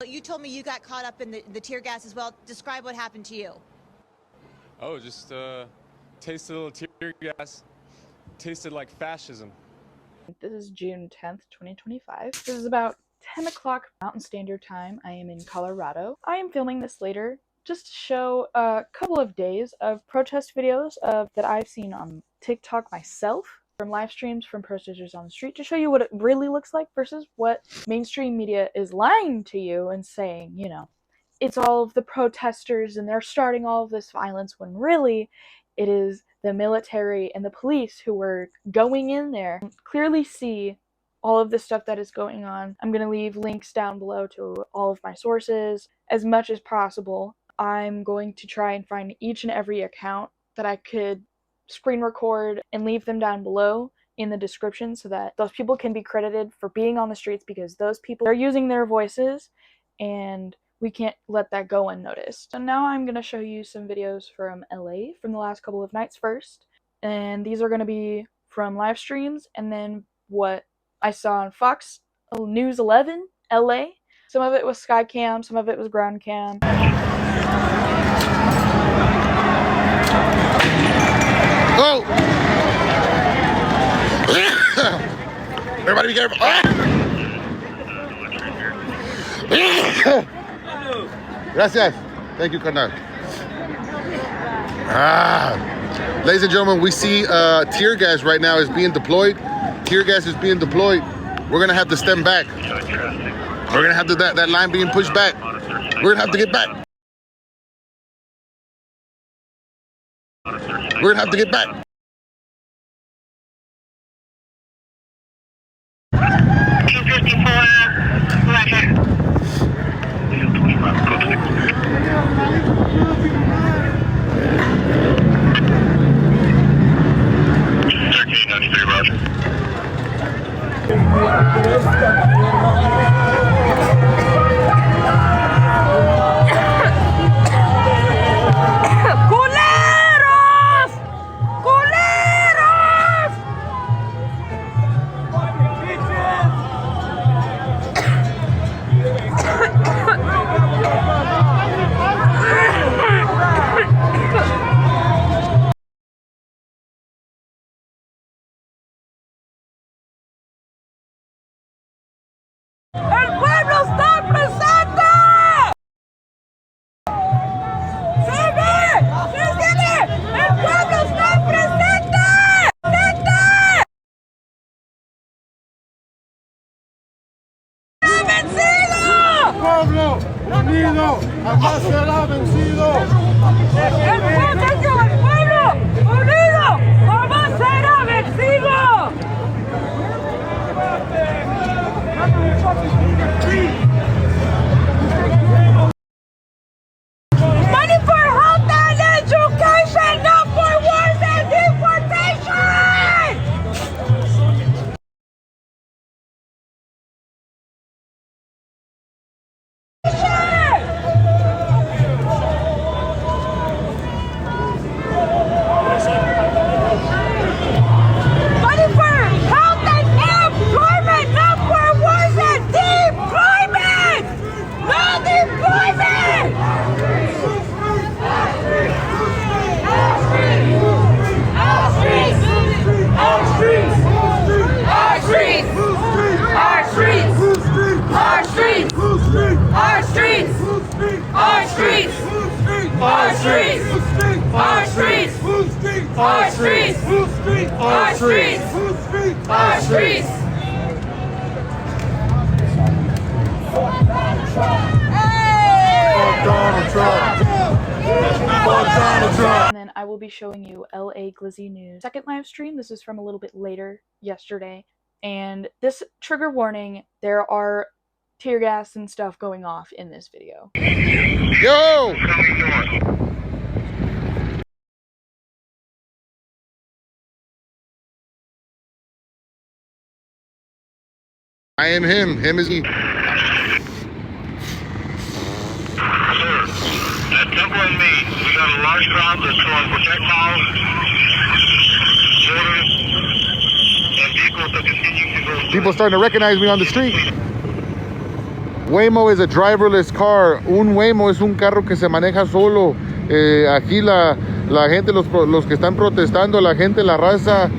You told me you got caught up in the tear gas as well. Describe what happened to you. Oh, just tasted a little tear gas. Tasted like fascism. This is June 10th, 2025. This is about 10 o'clock Mountain Standard Time. I am in Colorado. I am filming this later just to show a couple of days of protest videos that I've seen on TikTok myself, from live streams from protesters on the street, to show you what it really looks like versus what mainstream media is lying to you and saying, you know, it's all of the protesters and they're starting all of this violence, when really it is the military and the police who were going in there. Clearly see all of the stuff that is going on. I'm going to leave links down below to all of my sources as much as possible. I'm going to try and find each and every account that I could screen record and leave them down below in the description so that those people can be credited for being on the streets, because those people are using their voices and we can't let that go unnoticed. So now I'm going to show you some videos from LA from the last couple of nights first. And these are going to be from live streams and then what I saw on Fox News 11 LA. Some of it was Skycam, some of it was ground cam. Oh! Everybody be careful. Gracias. Thank you, carnal. Ladies and gentlemen, we see tear gas right now is being deployed. Tear gas is being deployed. We're going to have to stem back. We're going to have to, that line being pushed back. We're going to have to get back. We're going to have to get back. Pueblo unido jamás será vencido. El pueblo unido jamás será vencido. Money for health and education, not for wars and deportation. And then I will be showing you LA Glizzy News second live stream. This is from a little bit later yesterday. And this trigger warning, there are tear gas and stuff going off in this video. Yo! I am him. Him is he. That's Temple and me. We got a large crowd that's throwing projectiles, mortars, and vehicles that continue to go. People starting to recognize me on the street. Waymo is a driverless car. Un Waymo es un carro que se maneja solo. Aquí la gente, los que están protestando, la gente, la raza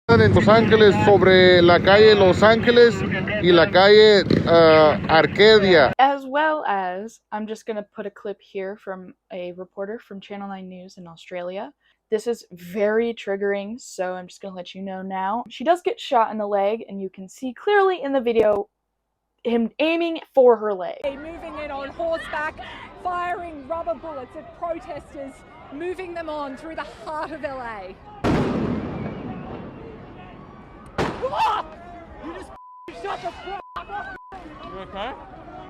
en Los Ángeles, sobre la calle Los Ángeles y la calle Arcadia. As well as, I'm just going to put a clip here from a reporter from Channel 9 News in Australia. This is very triggering, so I'm just going to let you know now. She does get shot in the leg, and you can see clearly in the video him aiming for her leg. Moving in on horseback, firing rubber bullets at protesters, moving them on through the heart of LA. You just shut the fuck up. You okay?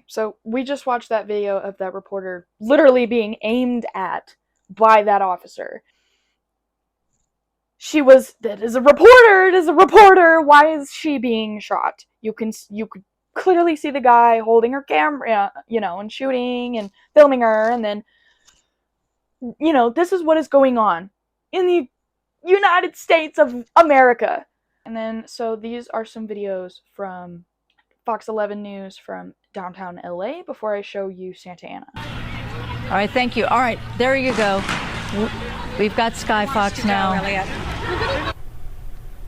So we just watched that video of that reporter literally being aimed at by that officer. That is a reporter, it is a reporter, why is she being shot? You could clearly see the guy holding her camera, and shooting and filming her, and then, this is what is going on in the United States of America. And then, so these are some videos from Fox 11 News from downtown LA before I show you Santa Ana. All right, thank you. All right, there you go. We've got Sky Fox now.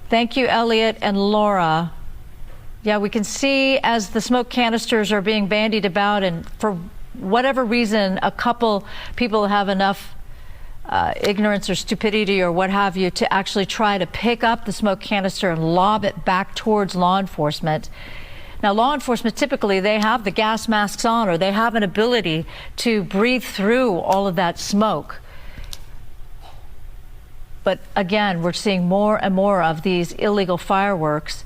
Thank you, Elliot and Laura. Yeah, we can see as the smoke canisters are being bandied about, and for whatever reason, a couple people have enough ignorance or stupidity or what have you to actually try to pick up the smoke canister and lob it back towards law enforcement. Now, law enforcement, typically, they have the gas masks on, or they have an ability to breathe through all of that smoke. But again, we're seeing more and more of these illegal fireworks.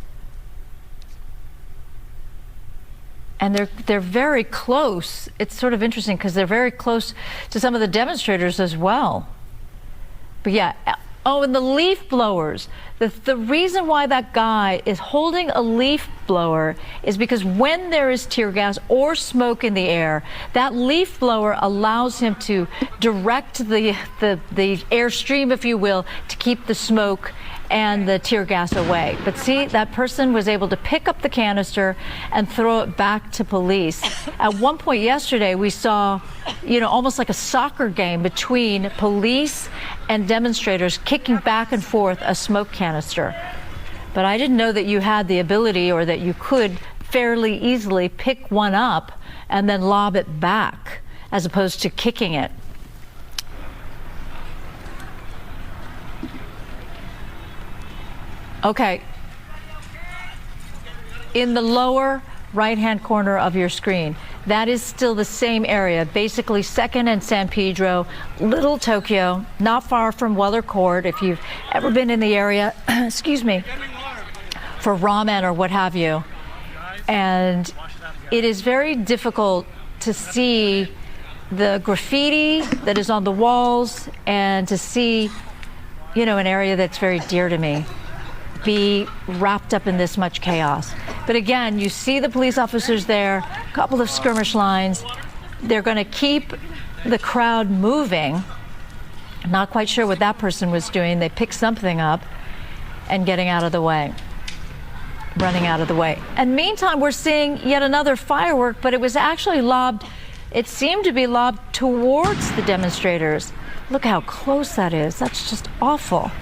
And they're very close. It's sort of interesting because they're very close to some of the demonstrators as well. But yeah, oh, and the leaf blowers. The reason why that guy is holding a leaf blower is because when there is tear gas or smoke in the air, that leaf blower allows him to direct the airstream, if you will, to keep the smoke and the tear gas away. But see, that person was able to pick up the canister and throw it back to police. At one point yesterday, we saw, almost like a soccer game between police and demonstrators kicking back and forth a smoke canister. But I didn't know that you had the ability, or that you could fairly easily pick one up and then lob it back as opposed to kicking it. Okay, in the lower right-hand corner of your screen, that is still the same area, basically 2nd and San Pedro, Little Tokyo, not far from Weller Court. If you've ever been in the area, excuse me, for ramen or what have you. And it is very difficult to see the graffiti that is on the walls and to see, an area that's very dear to me be wrapped up in this much chaos. But again, you see the police officers there, a couple of skirmish lines. They're going to keep the crowd moving. I'm not quite sure what that person was doing. They picked something up and getting out of the way, running out of the way. And meantime, we're seeing yet another firework, but it was actually lobbed, it seemed to be lobbed towards the demonstrators. Look how close that is. That's just awful.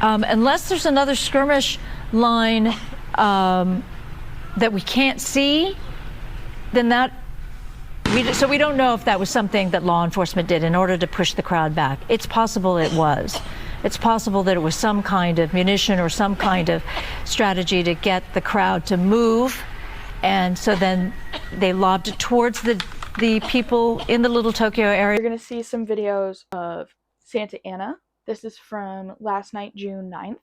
Unless there's another skirmish line that we can't see, then so we don't know if that was something that law enforcement did in order to push the crowd back. It's possible it was. It's possible that it was some kind of munition or some kind of strategy to get the crowd to move, and so then they lobbed it towards the people in the Little Tokyo area. You're going to see some videos of Santa Ana. This is from last night, June 9th.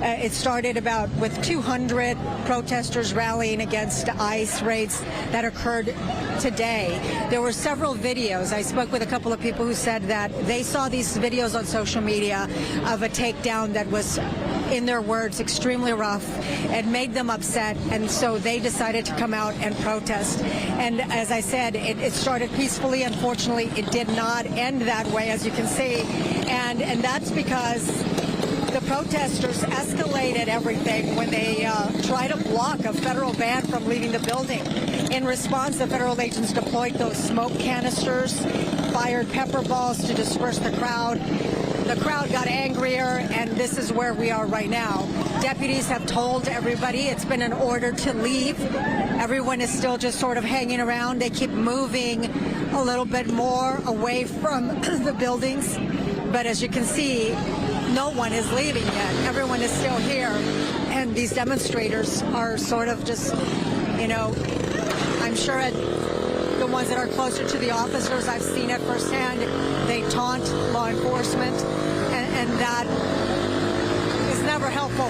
It started with 200 protesters rallying against ICE raids that occurred today. There were several videos. I spoke with a couple of people who said that they saw these videos on social media of a takedown that was in their words, extremely rough and made them upset. And so they decided to come out and protest. And as I said, it started peacefully. Unfortunately, it did not end that way, as you can see. And that's because the protesters escalated everything when they tried to block a federal ban from leaving the building. In response, the federal agents deployed those smoke canisters, fired pepper balls to disperse the crowd. The crowd got angrier, and this is where we are right now. Deputies have told everybody it's been an order to leave. Everyone is still just sort of hanging around. They keep moving a little bit more away from the buildings. But as you can see, no one is leaving yet. Everyone is still here. And these demonstrators are sort of just, you know, I'm sure the ones that are closer to the officers, I've seen it firsthand. They taunt law enforcement, and that is never helpful.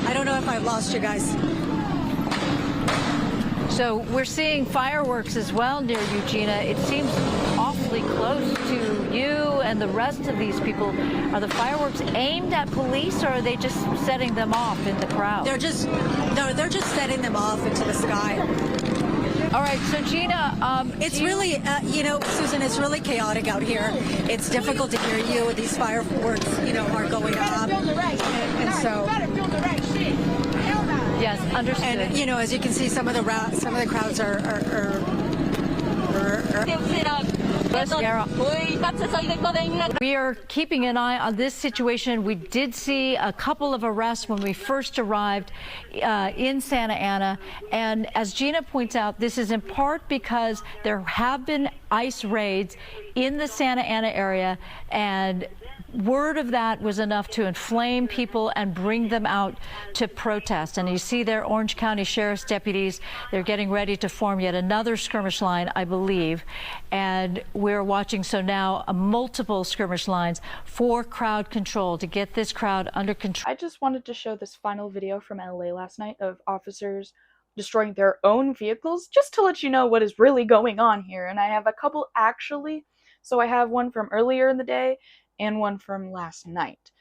I don't know if I've lost you guys. So we're seeing fireworks as well near you, Gina. It seems awfully close to you and the rest of these people. Are the fireworks aimed at police, or are they just setting them off in the crowd? They're just setting them off into the sky. All right, so Gina, it's really, you know, Susan, it's really chaotic out here. It's difficult to hear you. These fireworks, you know, are going up, and so. Yes, understood. And you know, as you can see, some of the crowds are We are keeping an eye on this situation. We did see a couple of arrests when we first arrived in Santa Ana. And as Gina points out, this is in part because there have been ICE raids in the Santa Ana area, and word of that was enough to inflame people and bring them out to protest. And you see there Orange County Sheriff's deputies, they're getting ready to form yet another skirmish line, I believe. And we're watching, so now multiple skirmish lines for crowd control, to get this crowd under control. I just wanted to show this final video from LA last night of officers destroying their own vehicles, just to let you know what is really going on here. And I have a couple actually. So I have one from earlier in the day and one from last night.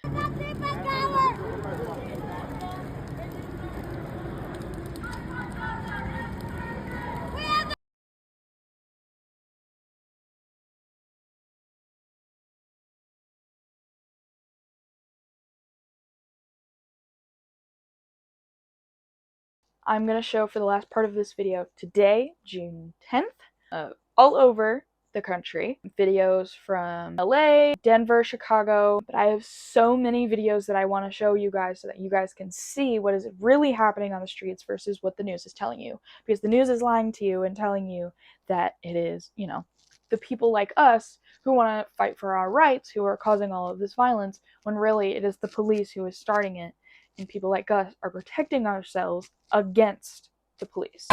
I'm going to show for the last part of this video today, June 10th, all over the country. Videos from LA, Denver, Chicago, but I have so many videos that I want to show you guys so that you guys can see what is really happening on the streets versus what the news is telling you. Because the news is lying to you and telling you that it is, you know, the people like us who want to fight for our rights who are causing all of this violence, when really it is the police who is starting it, and people like us are protecting ourselves against the police.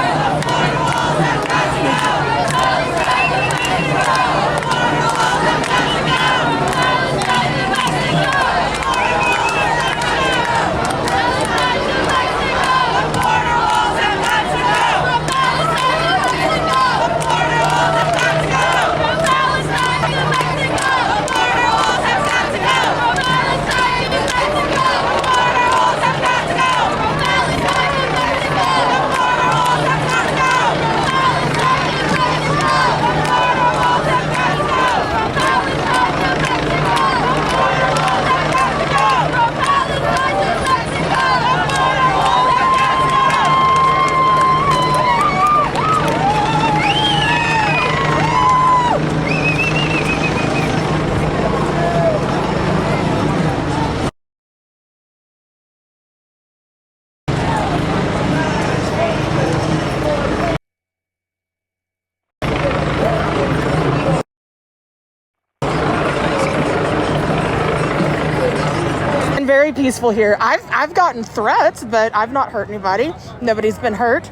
Very peaceful here. I've gotten threats, but I've not hurt anybody. Nobody's been hurt.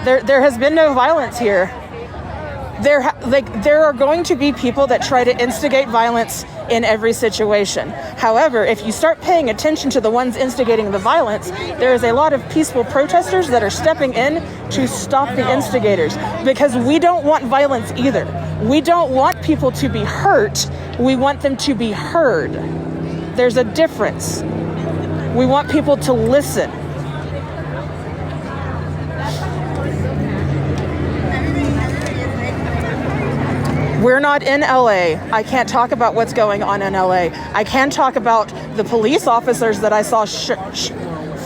There has been no violence here. There are going to be people that try to instigate violence in every situation. However, if you start paying attention to the ones instigating the violence, there is a lot of peaceful protesters that are stepping in to stop the instigators, because we don't want violence either. We don't want people to be hurt. We want them to be heard. There's a difference. We want people to listen. We're not in LA. I can't talk about what's going on in LA. I can talk about the police officers that I saw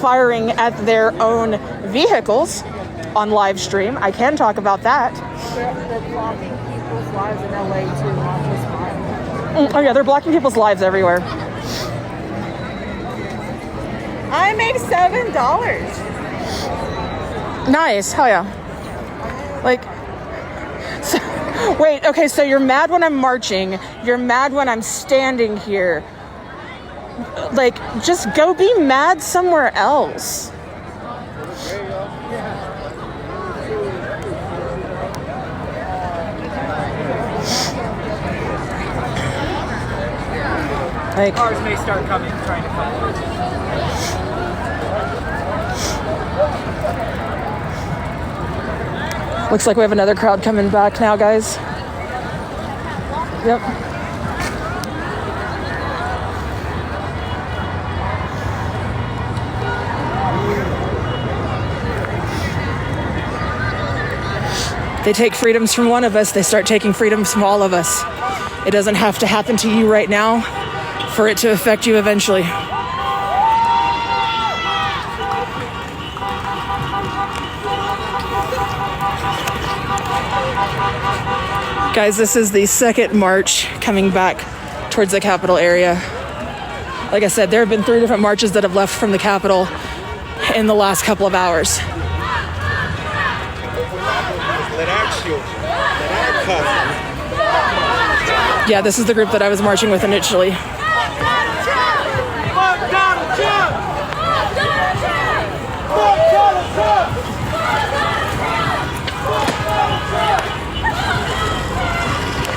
firing at their own vehicles on live stream. I can talk about that. They're blocking people's lives in LA too, not just mine. Oh yeah, they're blocking people's lives everywhere. I made $7. Nice, hell yeah. Like, so, wait, okay, so you're mad when I'm marching, you're mad when I'm standing here. Like, just go be mad somewhere else. Like, cars may start coming, trying to come. Looks like we have another crowd coming back now, guys. Yep. They take freedoms from one of us, they start taking freedoms from all of us. It doesn't have to happen to you right now for it to affect you eventually. Guys, this is the second march coming back towards the Capitol area. Like I said, there have been 3 different marches that have left from the Capitol in the last couple of hours. Yeah, this is the group that I was marching with initially.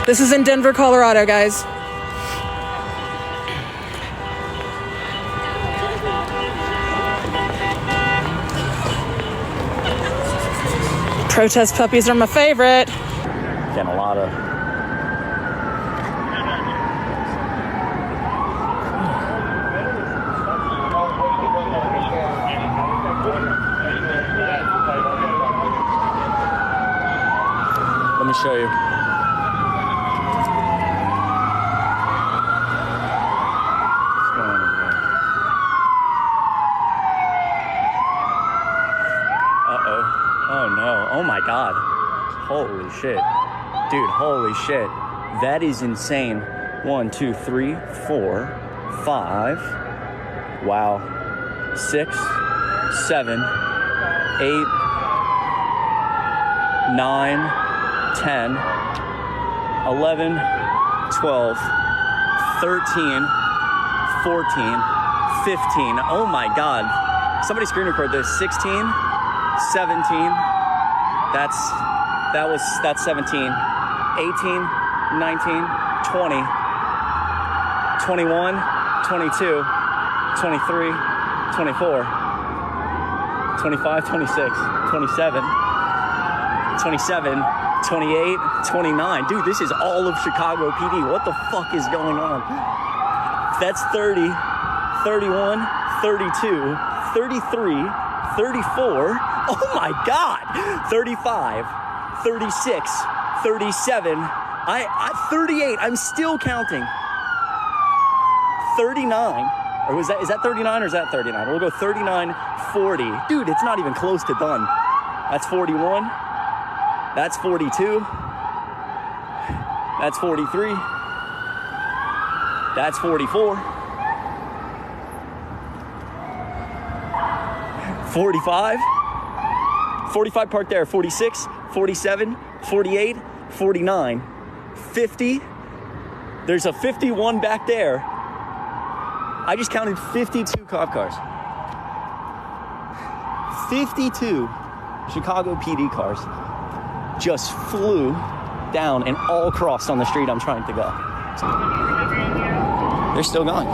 This is in Denver, Colorado, guys. Protest puppies are my favorite. Getting a lot of let me show you. Oh my God. Holy shit. Dude, holy shit. That is insane. 1, 2, 3, 4, 5. Wow. 6, 7, 8, 9, 10, 11, 12, 13, 14, 15. Oh my God. Somebody screen record this. 16, 17. That's 17, 18, 19, 20, 21, 22, 23, 24, 25, 26, 27, 27, 28, 29. Dude, this is all of Chicago PD. What the fuck is going on? That's 30, 31, 32, 33, 34. Oh my God. 35, 36, 37. 38. I'm still counting. 39. Or is that 39 or is that 39? We'll go 39, 40. Dude, it's not even close to done. That's 41. That's 42. That's 43. That's 44. 45. 45 parked there. 46, 47, 48, 49, 50. There's a 51 back there. I just counted 52 cop cars. 52 Chicago PD cars just flew down and all crossed on the street I'm trying to go. They're still going.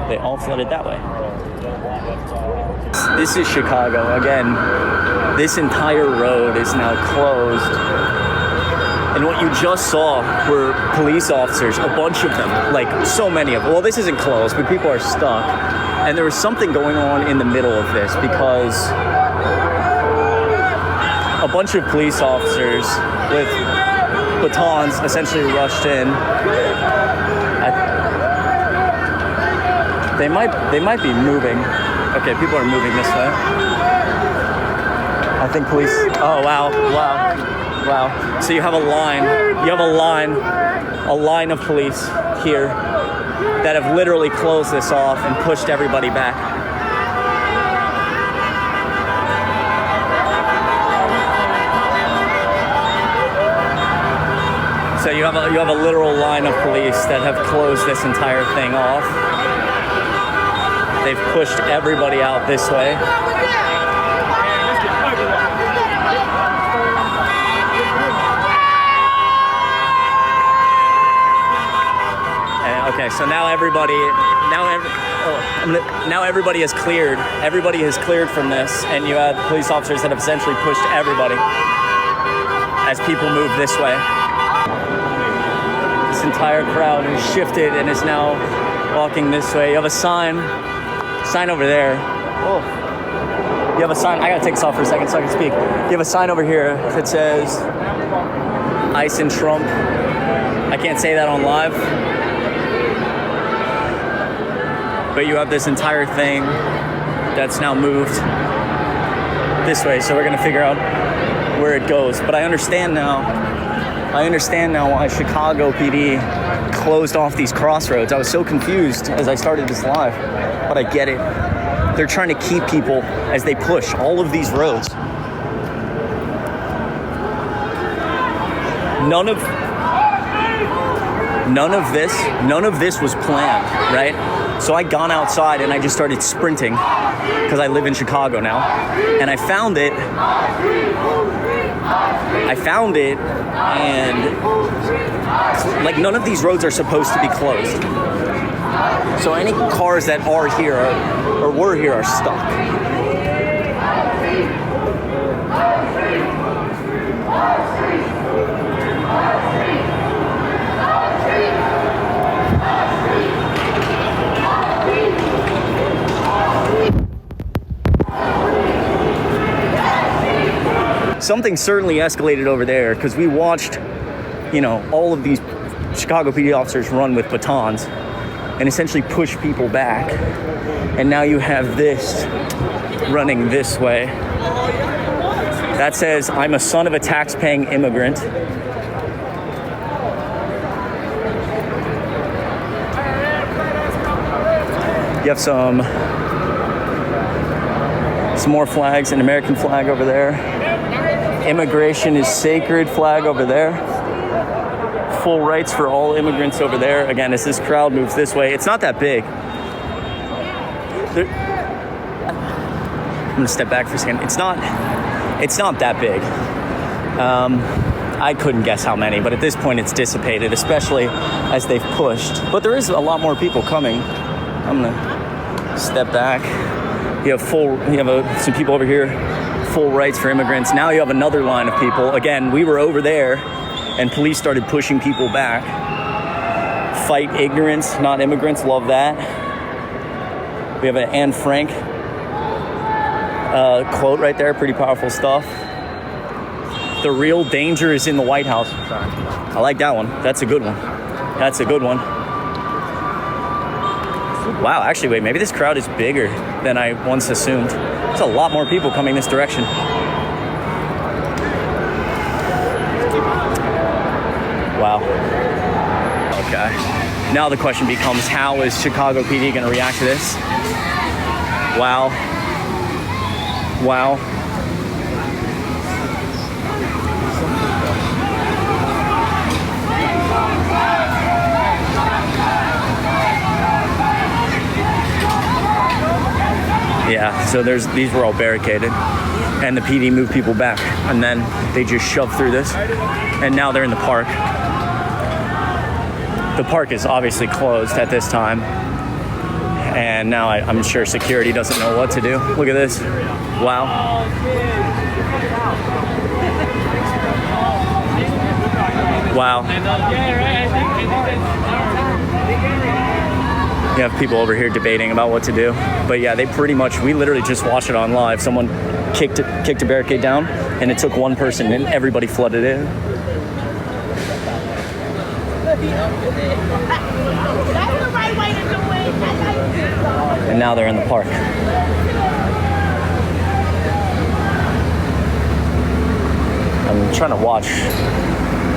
They all flooded that way. This is Chicago. Again, this entire road is now closed. And what you just saw were police officers, a bunch of them, like so many of them. Well, this isn't closed, but people are stuck. And there was something going on in the middle of this because a bunch of police officers with batons essentially rushed in. They might be moving. Okay, people are moving this way. I think police. Oh wow. So you have a line. A line of police here that have literally closed this off and pushed everybody back. So you have a literal line of police that have closed this entire thing off. They've pushed everybody out this way. And, okay, so now everybody is cleared. Everybody is cleared from this, and you had police officers that have essentially pushed everybody as people move this way. This entire crowd has shifted and is now walking this way. You have a sign over there. Oh. You have a sign. I gotta take this off for a second so I can speak. You have a sign over here that says ICE and Trump. I can't say that on live. But you have this entire thing that's now moved this way. So we're gonna figure out where it goes. But I understand now why Chicago PD closed off these crossroads. I was so confused as I started this live, but I get it. They're trying to keep people as they push all of these roads. None of this was planned, right? So I gone outside and I just started sprinting because I live in Chicago now, and I found it, and like none of these roads are supposed to be closed. So any cars that are here or were here are stuck. Something certainly escalated over there because we watched, all of these Chicago PD officers run with batons and essentially push people back. And now you have this running this way. That says, I'm a son of a tax-paying immigrant. You have some more flags, an American flag over there. Immigration is sacred flag over there. Full rights for all immigrants over there. Again, as this crowd moves this way, it's not that big. I'm gonna step back for a second. It's not that big. I couldn't guess how many, but at this point it's dissipated, especially as they've pushed. But there is a lot more people coming. I'm gonna step back. You have some people over here, full rights for immigrants. Now you have another line of people. Again, we were over there and police started pushing people back. Fight ignorance, not immigrants, love that. We have an Anne Frank quote right there, pretty powerful stuff. The real danger is in the White House. I like that one. That's a good one. Wow, actually, wait, maybe this crowd is bigger than I once assumed. There's a lot more people coming this direction. Wow. Okay. Now the question becomes, how is Chicago PD going to react to this? Wow. Yeah, so these were all barricaded. and the PD moved people back, and then they just shoved through this, and now they're in the park. The park is obviously closed at this time, and now I'm sure security doesn't know what to do. Look at this. Wow. Wow. You have people over here debating about what to do. But yeah, we literally just watched it on live. Someone kicked a barricade down, and it took one person, and everybody flooded in. That's the right way to do it. And now they're in the park. I'm trying to watch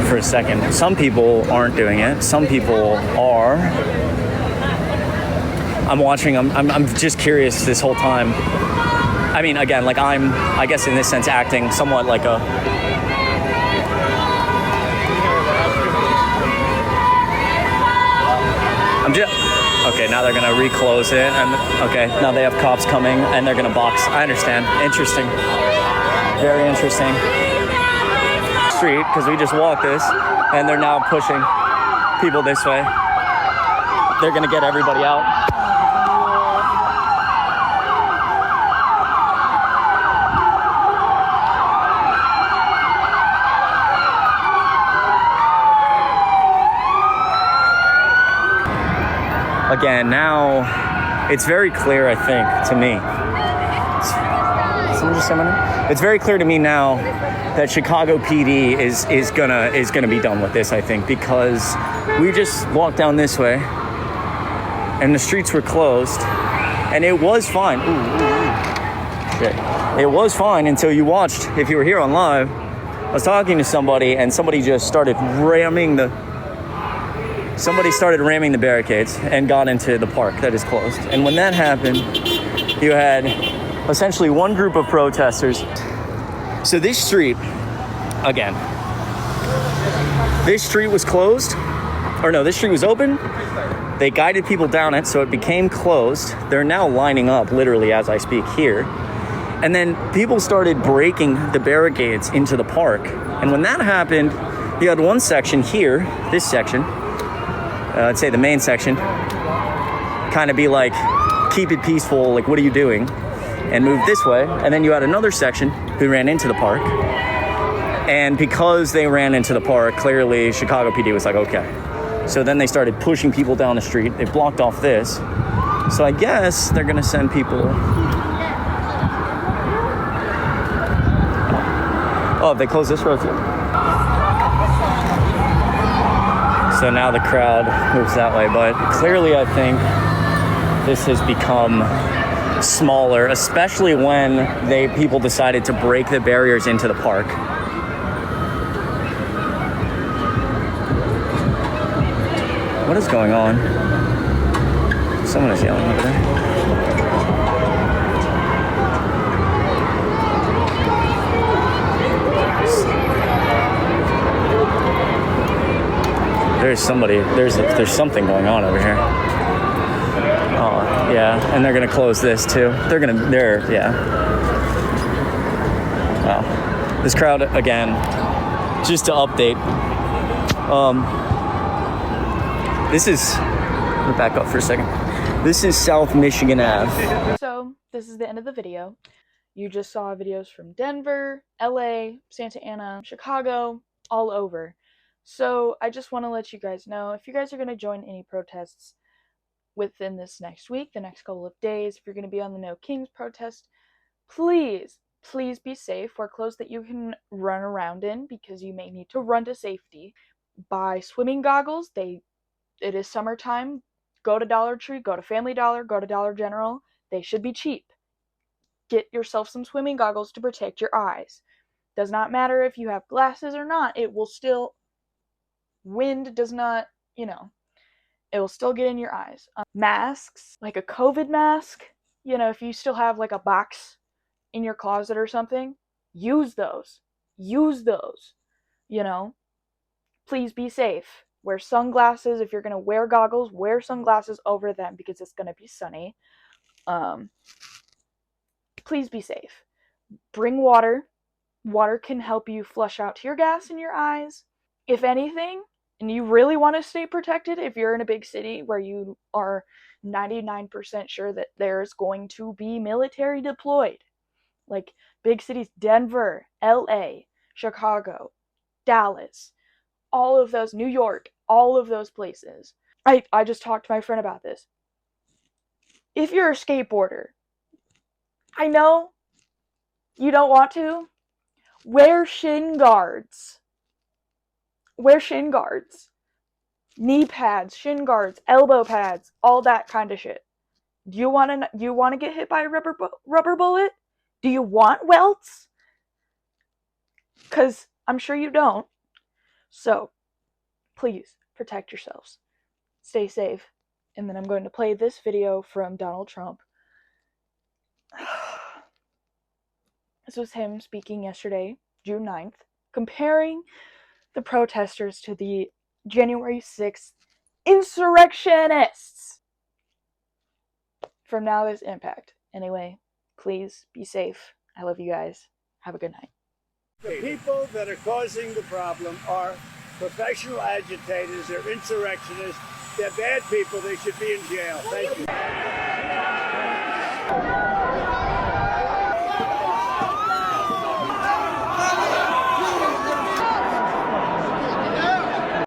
for a second. Some people aren't doing it. Some people are. I'm watching. I'm just curious this whole time. I mean, again, like I guess in this sense, acting somewhat like a. Okay, now they're gonna reclose it, and okay, now they have cops coming, and they're gonna box. I understand. Interesting. Very interesting. Street, because we just walked this, and they're now pushing people this way. They're gonna get everybody out. Again, now it's very clear, I think, to me. Someone just say my name? It's very clear to me now that Chicago PD is gonna be done with this, I think, because we just walked down this way and the streets were closed, and it was fine. Shit. It was fine until you watched. If you were here on live, I was talking to somebody, and somebody just started ramming the barricades and got into the park that is closed. And when that happened, you had essentially one group of protesters. So this street, again, this street was closed, or no, this street was open. They guided people down it, so it became closed. They're now lining up, literally as I speak here. And then people started breaking the barricades into the park. And when that happened, you had one section here, this section, I'd say the main section, kind of be like, keep it peaceful, like, what are you doing? And move this way. And then you had another section who ran into the park. And because they ran into the park, clearly Chicago PD was like, okay. So then they started pushing people down the street. They blocked off this. So I guess they're gonna send people. Oh, they closed this road too. So now the crowd moves that way, but clearly I think this has become smaller, especially when people decided to break the barriers into the park. What is going on? Someone is yelling over there. There's something going on over here. Oh, yeah, and they're gonna close this too. Yeah. Wow. This crowd, again, just to update, this is, let me back up for a second. This is South Michigan Ave. So, this is the end of the video. You just saw videos from Denver, LA, Santa Ana, Chicago, all over. So I just want to let you guys know, if you guys are going to join any protests within this next week, the next couple of days, if you're going to be on the No Kings protest, please be safe. Wear clothes that you can run around in, because you may need to run to safety. Buy swimming goggles. It is summertime. Go to Dollar Tree, go to Family Dollar, go to Dollar General. They should be cheap. Get yourself some swimming goggles to protect your eyes. Does not matter if you have glasses or not. It will still... Wind does not, it will still get in your eyes. Masks, like a COVID mask, if you still have like a box in your closet or something, use those. Please be safe. Wear sunglasses. If you're going to wear goggles, wear sunglasses over them, because it's going to be sunny. Please be safe. Bring water. Water can help you flush out tear gas in your eyes. If anything, and you really want to stay protected, if you're in a big city where you are 99% sure that there's going to be military deployed, like big cities, Denver, LA, Chicago, Dallas, all of those, New York, all of those places. I just talked to my friend about this. If you're a skateboarder, I know you don't want to, wear shin guards. Wear shin guards. Knee pads, shin guards, elbow pads, all that kind of shit. Do you want to get hit by a rubber bullet? Do you want welts? Because I'm sure you don't. So, please, protect yourselves. Stay safe. And then I'm going to play this video from Donald Trump. This was him speaking yesterday, June 9th, comparing the protesters to the January 6th insurrectionists. From now, there's impact. Anyway, please be safe. I love you guys. Have a good night. The people that are causing the problem are professional agitators. They're insurrectionists. They're bad people. They should be in jail. Thank you.